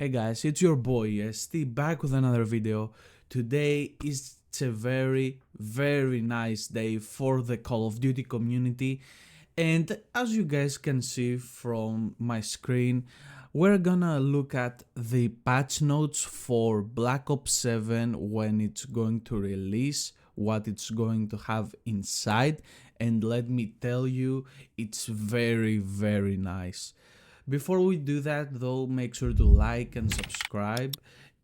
Hey guys, it's your boy ST back with another video. Today is a very nice day for the Call of Duty community, and as you guys can see from my screen, we're gonna look at the patch notes for Black Ops 7 when it's going to release, what it's going to have inside, and let me tell you, it's very nice. Before we do that though, make sure to like and subscribe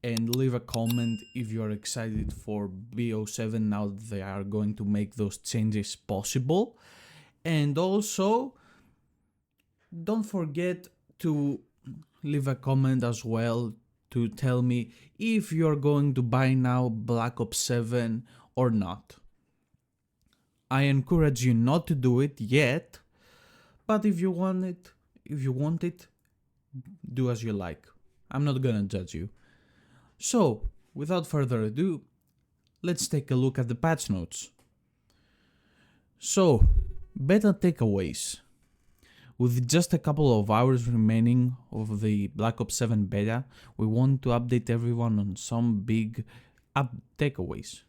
and leave a comment if you're excited for BO7 now that they are going to make those changes possible. And also, don't forget to leave a comment as well to tell me if you're going to buy now Black Ops 7 or not. I encourage you not to do it yet, but if you want it, do as you like. I'm not gonna judge you. So, without further ado, let's take a look at the patch notes. So, beta takeaways. With just a couple of hours remaining of the Black Ops 7 beta, we want to update everyone on some big takeaways.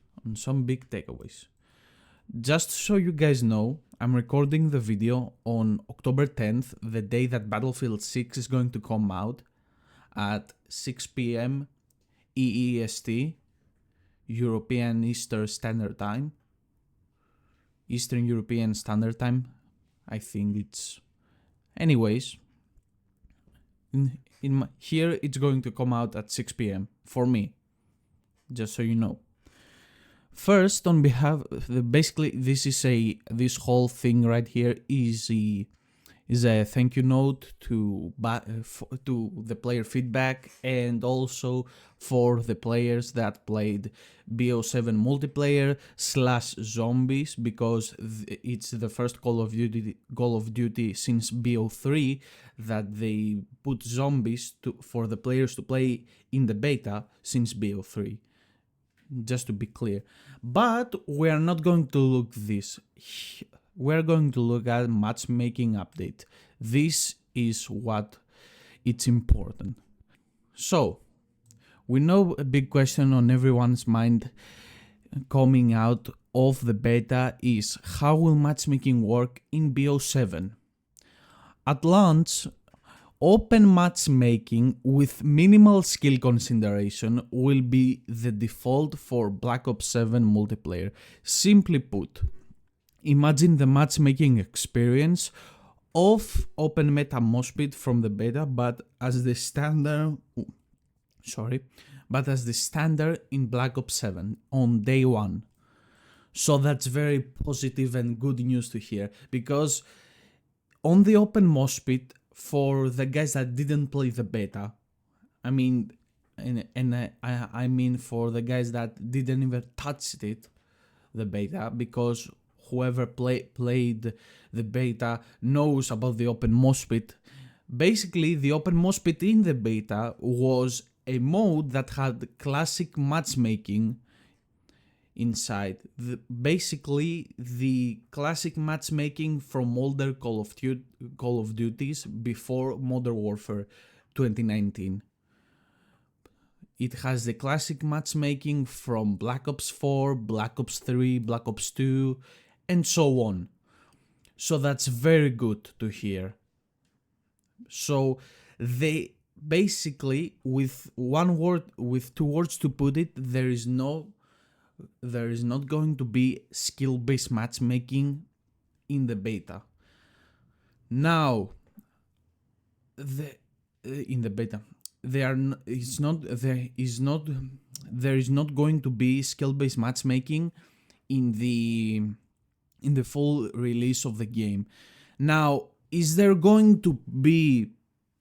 Just so you guys know, I'm recording the video on October 10th, the day that Battlefield 6 is going to come out at 6 PM EEST, European Eastern Standard Time. Eastern European Standard Time, I think it's... Anyways, here it's going to come out at 6 PM for me, just so you know. First, on behalf, basically, this whole thing right here is a thank you note to the player feedback and also for the players that played BO7 multiplayer / zombies, because it's the first Call of Duty since BO3 that they put zombies for the players to play in the beta since BO3. Just to be clear. But we are not going to look this. We're going to look at matchmaking update. This is what it's important. So, we know a big question on everyone's mind coming out of the beta is how will matchmaking work in BO7? At launch, open matchmaking with minimal skill consideration will be the default for Black Ops 7 multiplayer. Simply put, imagine the matchmaking experience of open meta moshpit from the beta, but as the standard in Black Ops 7 on day one. So that's very positive and good news to hear, because on the open moshpit, for the guys that didn't play the beta, I mean, I mean for the guys that didn't even touch the beta, because whoever played the beta knows about the open moshpit. Basically, the open moshpit in the beta was a mode that had classic matchmaking inside. Basically, the classic matchmaking from older Call of Duties before Modern Warfare 2019. It has the classic matchmaking from Black Ops 4, Black Ops 3, Black Ops 2, and so on. So that's very good to hear. So they basically, with two words to put it, there is not going to be skill-based matchmaking in the beta. Now, in the beta, there is not going to be skill-based matchmaking in the full release of the game. Now, is there going to be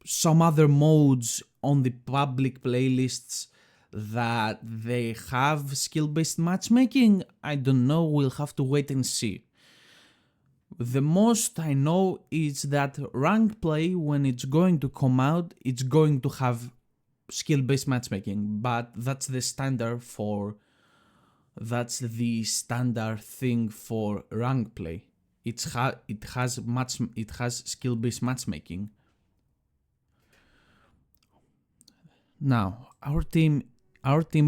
some other modes on the public playlists that they have skill-based matchmaking? I don't know, we'll have to wait and see. The most I know is that rank play, when it's going to come out, it's going to have skill-based matchmaking, but that's the standard thing for rank play. It has skill-based matchmaking. Now, our team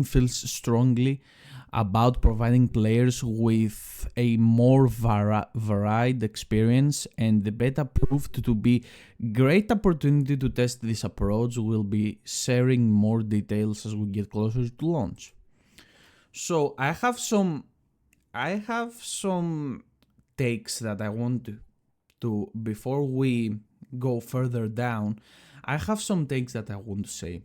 feels strongly about providing players with a more varied experience, and the beta proved to be great opportunity to test this approach. We'll be sharing more details as we get closer to launch. So I have some takes that I want to before we go further down. I have some takes that I want to say.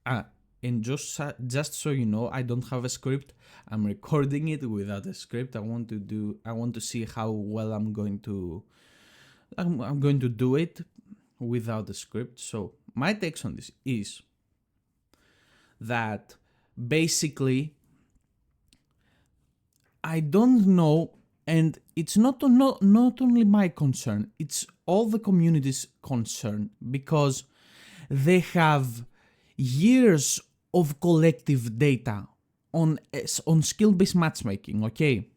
And just so you know, I don't have a script. I'm recording it without a script. I want to see how well I'm going to do it without a script. So my takes on this is that basically I don't know, and it's not only my concern, it's all the community's concern, because they have years of collective data on skill-based matchmaking, okay?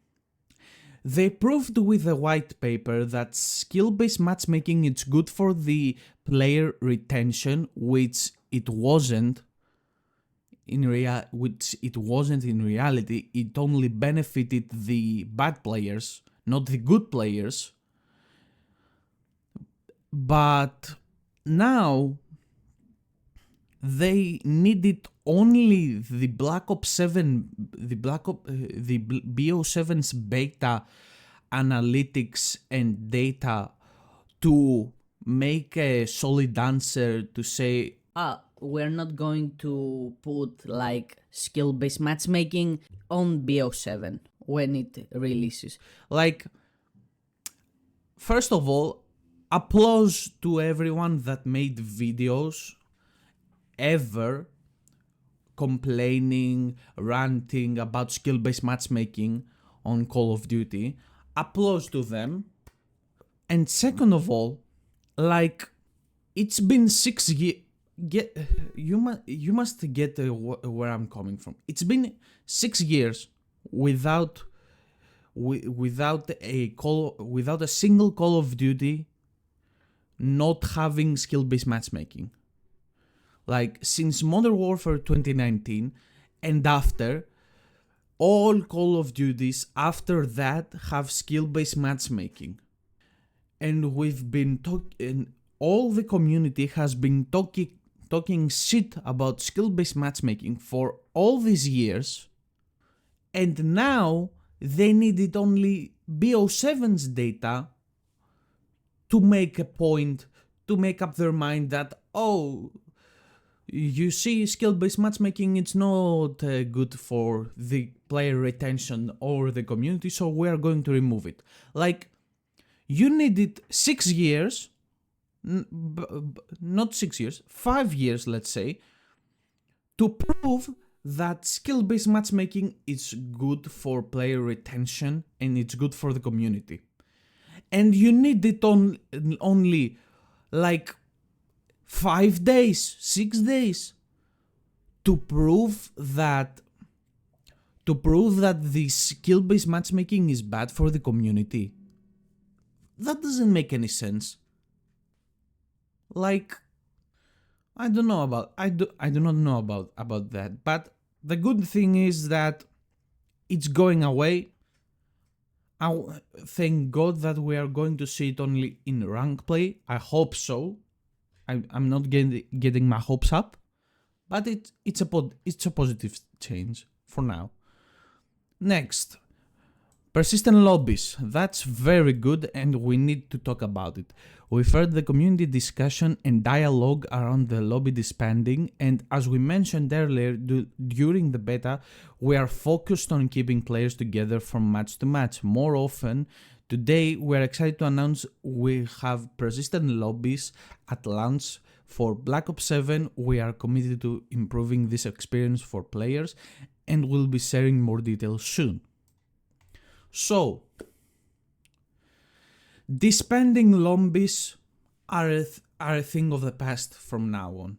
They proved with the white paper that skill-based matchmaking is good for the player retention, which it wasn't in reality. It only benefited the bad players, not the good players. But now they needed only the Black Ops 7, the BO7's beta analytics and data to make a solid answer to say, we're not going to put like skill-based matchmaking on BO7 when it releases. Like, first of all, applause to everyone that made videos ever complaining, ranting about skill-based matchmaking on Call of Duty. Applause to them. And second of all, like, it's been 6 years. You must get where I'm coming from. It's been 6 years without a single Call of Duty not having skill-based matchmaking. Like, since Modern Warfare 2019 and after, all Call of Duties after that have skill-based matchmaking. And we've been talking, all the community has been talking shit about skill-based matchmaking for all these years, and now they needed only BO7's data to make a point, to make up their mind that, oh, you see, skill-based matchmaking, it's not good for the player retention or the community, so we are going to remove it. Like, you needed 6 years, not 6 years, 5 years, let's say, to prove that skill-based matchmaking is good for player retention and it's good for the community. And you need it only like 5 days, 6 days to prove that the skill-based matchmaking is bad for the community. That doesn't make any sense. Like, I do not know about that, but the good thing is that it's going away. Thank God that we are going to see it only in rank play. I hope so. I'm not getting my hopes up, but it's a positive change for now. Next, persistent lobbies. That's very good, and we need to talk about it. We've heard the community discussion and dialogue around the lobby disbanding, and as we mentioned earlier, during the beta, we are focused on keeping players together from match to match. More often, today we're excited to announce we have persistent lobbies at launch for Black Ops 7. We are committed to improving this experience for players, and we'll be sharing more details soon. So, disbanding lobbies are a thing of the past from now on.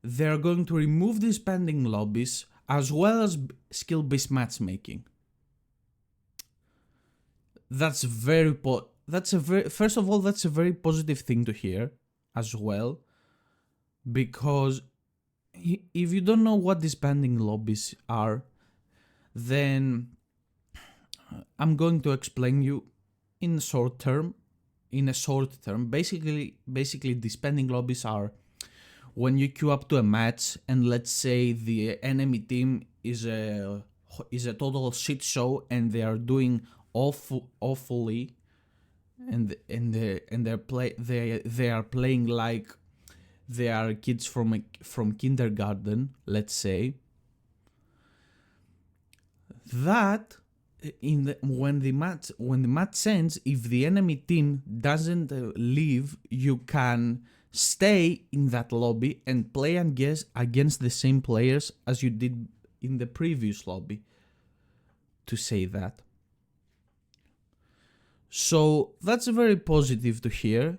They're going to remove disbanding lobbies as well as skill-based matchmaking. That's a very positive thing to hear as well, because if you don't know what disbanding lobbies are, then I'm going to explain you in short term. In a short term, basically disbanding lobbies are when you queue up to a match and let's say the enemy team is a total shit show and they are doing awfully, and they are playing like they are kids from kindergarten, let's say. That when the match ends, if the enemy team doesn't leave, you can stay in that lobby and play against the same players as you did in the previous lobby, to say that. So that's very positive to hear.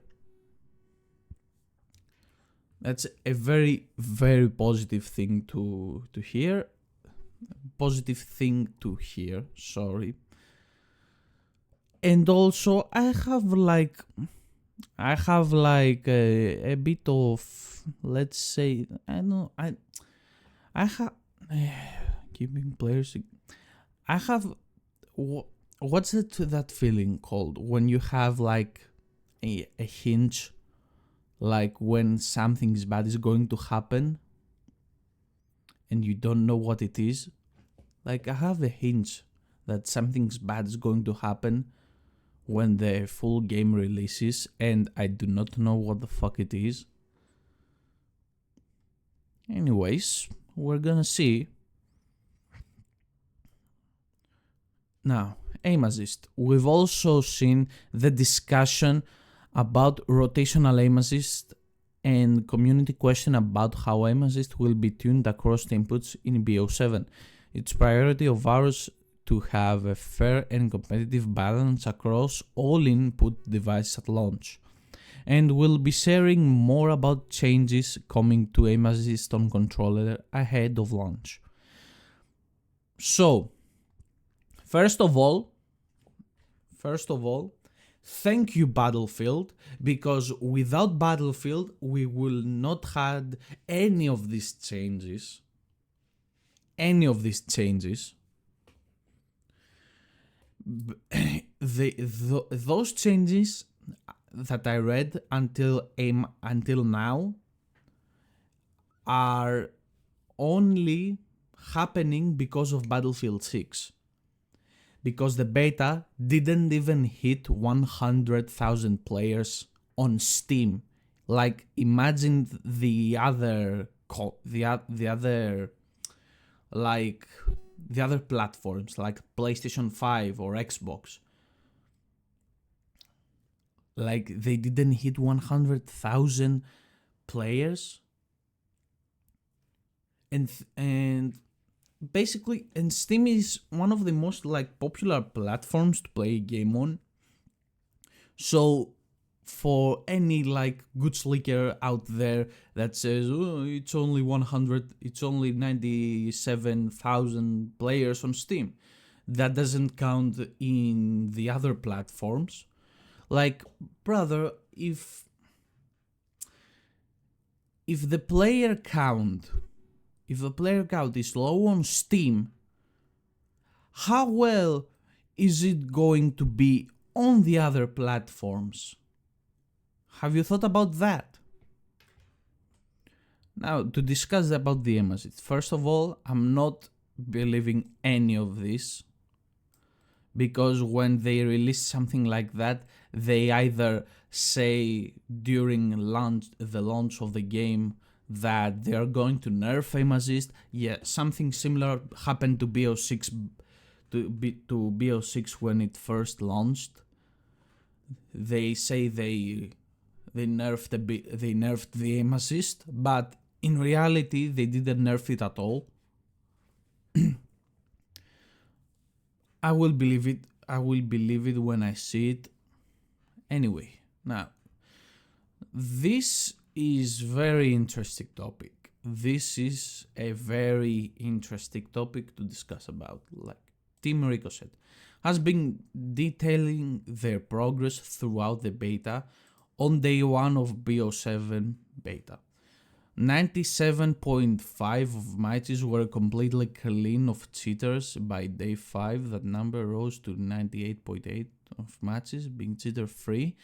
That's a very, very positive thing to hear. Positive thing to hear, sorry. And also I have like a bit of, let's say, I have keeping players. I have what's that feeling called when you have like a hinge, like when something bad is going to happen and you don't know what it is. Like I have a hinge that something bad is going to happen when the full game releases and I do not know what the fuck it is. Anyways, we're gonna see. Now, aim assist. We've also seen the discussion about rotational aim assist and community question about how aim assist will be tuned across the inputs in BO7. It's priority of ours to have a fair and competitive balance across all input devices at launch. And we'll be sharing more about changes coming to aim assist on controller ahead of launch. So, first of all, thank you Battlefield, because without Battlefield we will not had any of these changes. Those changes that I read until now are only happening because of Battlefield 6. Because the beta didn't even hit 100,000 players on Steam. Like imagine the other platforms like PlayStation 5 or Xbox. Like they didn't hit 100,000 players. And basically, and Steam is one of the most like popular platforms to play a game on. So for any like good slicker out there that says, oh, it's only 97,000 players on Steam, that doesn't count in the other platforms. Like, brother, if the player count is low on Steam, how well is it going to be on the other platforms? Have you thought about that? Now, to discuss about the aim assist. First of all, I'm not believing any of this, because when they release something like that, they either say during the launch of the game that they are going to nerf aim assist. Yeah, something similar happened to BO6 when it first launched. They say they nerfed the aim assist, but in reality they didn't nerf it at all. I will believe it when I see it. Anyway, now this is very interesting topic. This is a very interesting topic to discuss about. Like Team Ricochet has been detailing their progress throughout the beta on day 1 of BO7 beta. 97.5 of matches were completely clean of cheaters by day 5. That number rose to 98.8 of matches being cheater free.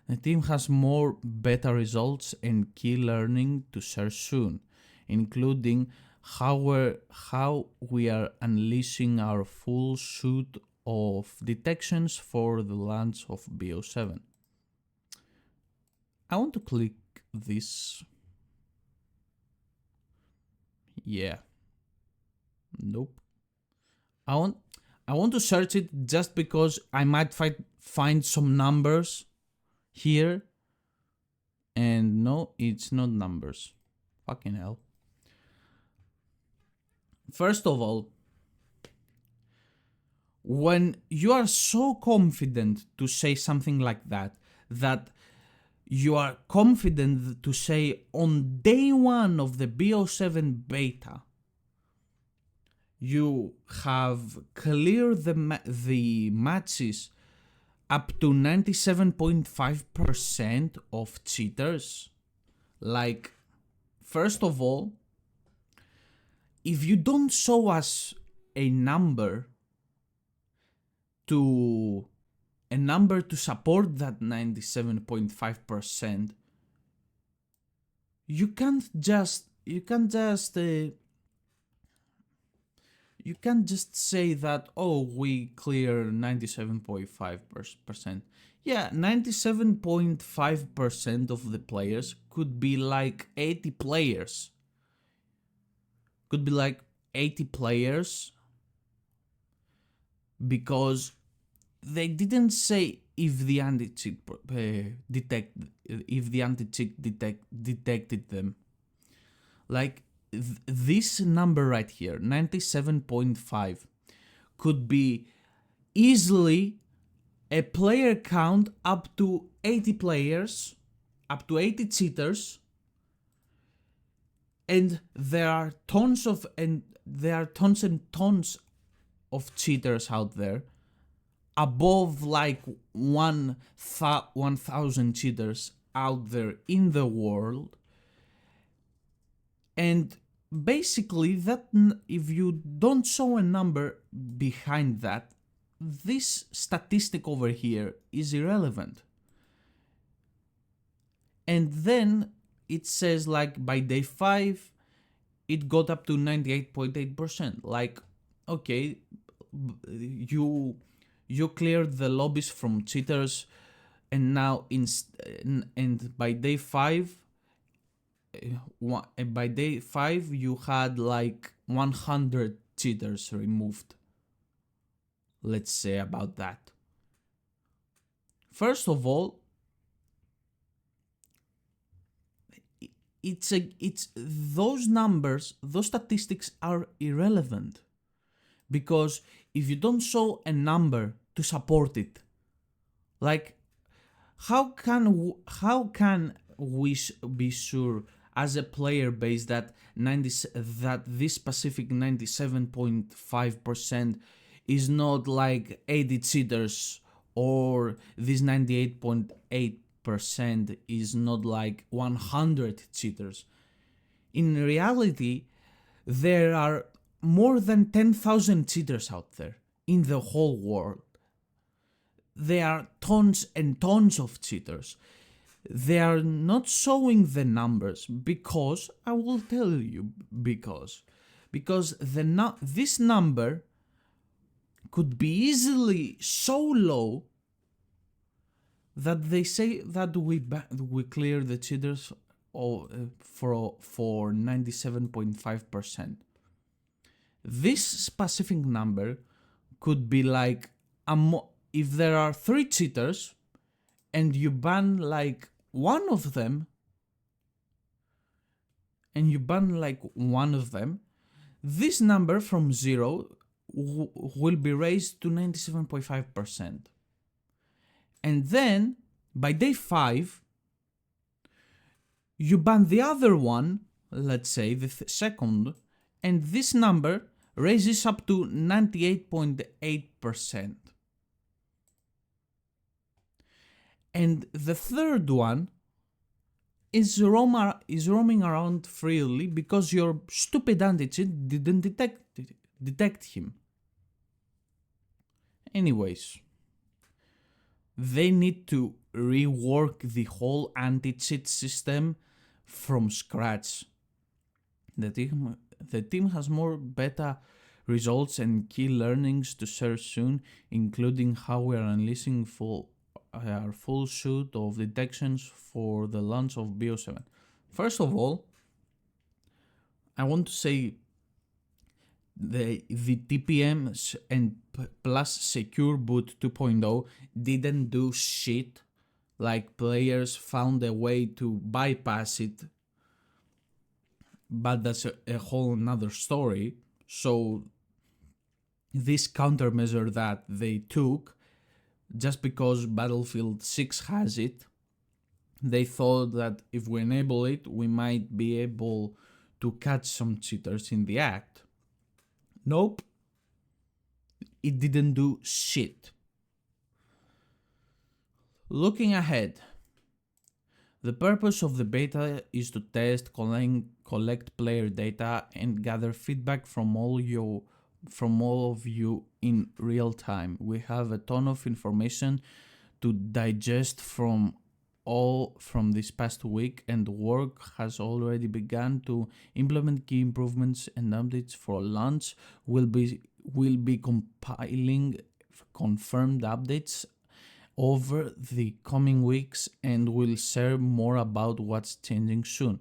The team has more beta results and key learning to share soon, including how we are unleashing our full suite of detections for the launch of BO7. I want to click this. Yeah. Nope. I want to search it just because I might find some numbers here. And no, it's not numbers. Fucking hell. First of all, when you are so confident to say something like that, that you are confident to say on day 1 of the BO7 beta, you have cleared the matches up to 97.5% of cheaters. Like, first of all, if you don't show us a number to support that 97.5%, you can't just say that, oh, we clear 97.5%. Yeah, 97.5% of the players could be like 80 players. Because they didn't say if the anti-cheat detected them. Like, this number right here, 97.5, could be easily a player count up to 80 players, up to 80 cheaters, and there are tons and tons of cheaters out there, above like 1,000 cheaters out there in the world. And basically, that if you don't show a number behind that, this statistic over here is irrelevant. And then it says, like, by day 5 it got up to 98.8%. Like, okay, you cleared the lobbies from cheaters, and now and by day 5 you had like 100 cheaters removed. Let's say about that. First of all, it's those numbers, those statistics are irrelevant, because if you don't show a number to support it, like, how can we be sure as a player base that this specific 97.5% is not like 80 cheaters, or this 98.8% is not like 100 cheaters? In reality, there are more than 10,000 cheaters out there in the whole world. There are tons and tons of cheaters. They are not showing the numbers because, I will tell you, because this number could be easily so low that they say that we clear the cheaters for 97.5%. This specific number could be like if there are 3 cheaters and you ban like one of them, this number from 0 will be raised to 97.5%. And then by day 5 you ban the other one, let's say the second, and this number raises up to 98.8%. And the third one, is roaming around freely because your stupid anti-cheat didn't detect him. Anyways, they need to rework the whole anti-cheat system from scratch. The team has more beta results and key learnings to share soon, including how we are unleashing our full suite of detections for the launch of BO7. First of all, I want to say the TPM and plus Secure Boot 2.0 didn't do shit. Like, players found a way to bypass it, but that's a whole nother story. So this countermeasure that they took, just because Battlefield 6 has it, they thought that if we enable it, we might be able to catch some cheaters in the act. Nope. It didn't do shit. Looking ahead, the purpose of the beta is to test, collect player data, and gather feedback from all of you in real time. We have a ton of information to digest from this past week, and work has already begun to implement key improvements and updates for launch. We'll be compiling confirmed updates over the coming weeks, and we'll share more about what's changing soon.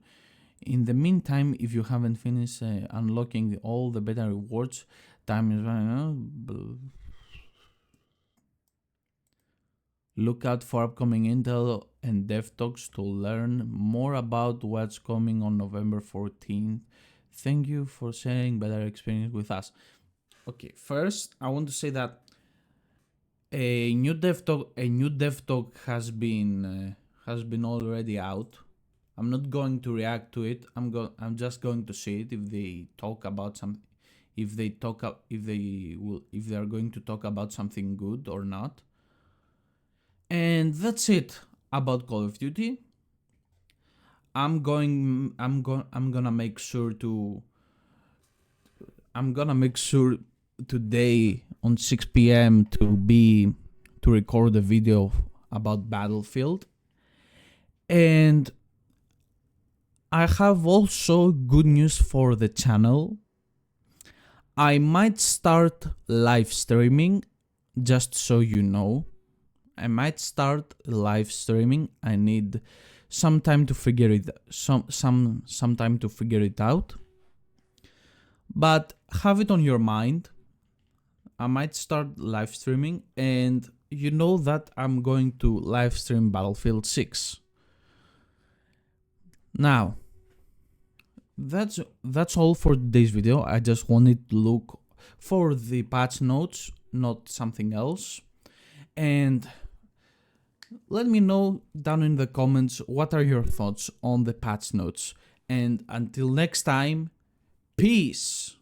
In the meantime, if you haven't finished unlocking all the beta rewards, time is running out. Look out for upcoming Intel and Dev Talks to learn more about what's coming on November 14th. Thank you for sharing better experience with us. Okay, first I want to say that a new dev talk has been already out. I'm not going to react to it. I'm just going to see it if they talk about if they are going to talk about something good or not. And that's it about Call of Duty. I'm gonna make sure today on 6 p.m. to record a video about Battlefield. And I have also good news for the channel. I might start live streaming, just so you know. I might start live streaming. I need some time to figure it out. But have it on your mind. I might start live streaming, and you know that I'm going to live stream Battlefield 6. Now, that's all for today's video. I just wanted to look for the patch notes, not something else. And let me know down in the comments what are your thoughts on the patch notes. And until next time, peace.